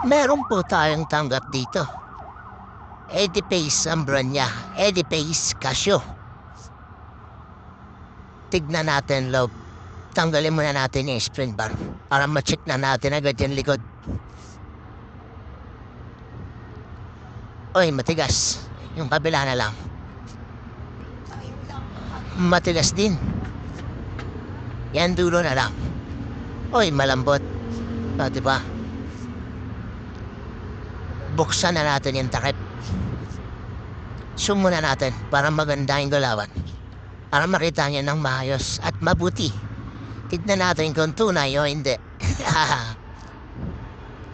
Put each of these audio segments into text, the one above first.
Meron po tayong tanggap dito. Edipace ang brand niya. Edipace Casio. Tignan natin, love. Tanggalin muna natin yung spring bar para ma-check na natin agad yung likod. Oy, matigas. Yung kabila na lang. Matigas din. Yan dulo na lang. Oy, malambot. O, diba? Buksan na natin yung takip. Zoom muna natin para maganda yung galawan. Para makita niya ng maayos at mabuti. Tignan natin kung tunay o hindi.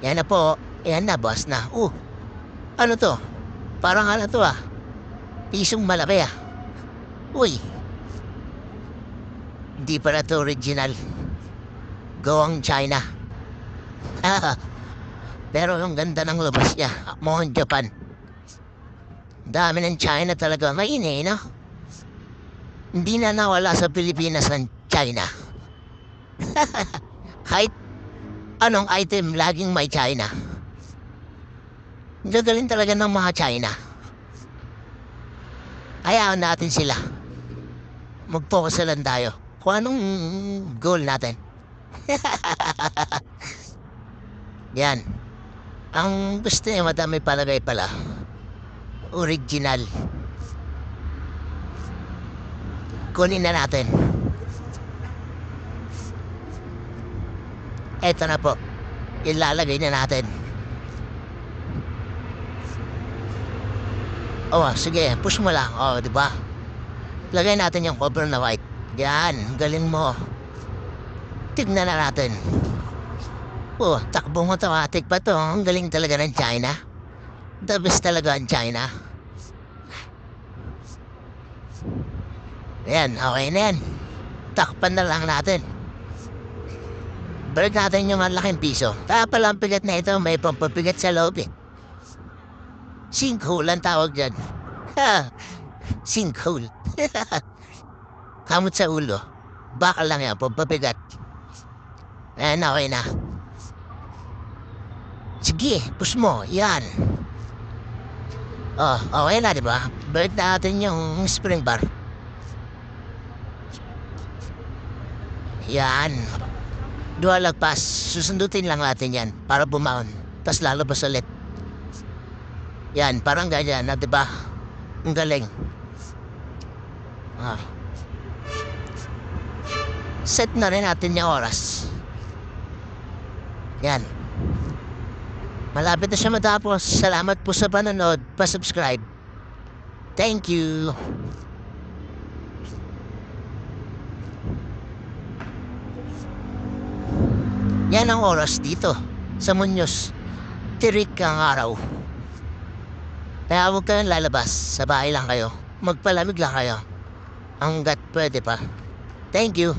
Yan na po. Yan na, boss na. Ano to? Parang ano to Pisong malaki Uy. Hindi pala to original. Gawang China. Pero yung ganda ng labas niya. Mukhang Japan. Dami ng China talaga. Mainit, no? Hindi na nawala sa Pilipinas ng China. Kahit anong item, laging may China. Gagaling talaga ng mga China. Hayaan natin sila. Mag-focus na lang tayo. Kung anong goal natin. Yan. Ang gusto niya madami palagay pala. Original. Kunin na natin. Eto na po. Ilalagay na natin. Sige, push mo lang. Diba? Lagay natin yung cover na white. Yan, galing mo. Tignan na natin. Takbong automatic pa to. Ang galing talaga ng China. The best talaga ang China. Yan, okay na yan. Takpan na lang natin. Balik natin yung malaking piso. Kaya pala ang pigat na ito, may pampapigat sa loob Sinkhole ang tawag dyan. Sinkhole. Kamot sa ulo. Bakal lang yan, pampapigat. Ayan, okay na. Sige, push mo. Yan. Okay na, diba? Balik natin yung spring bar. Yan. Dua lagpas. Susundutin lang natin yan para bumaon. Tapos lalabas ulit. Yan, parang ganyan na, diba? Ang galing. Set na rin natin yung oras. Yan. Malapit na siya matapos. Salamat po sa panonood. Pa-subscribe. Thank you. Yan ang oras dito sa Muñoz. Tirik ang araw. Kaya huwag kayong lalabas. Sa bahay lang kayo. Magpalamig lang kayo. Hanggat pwede pa. Thank you.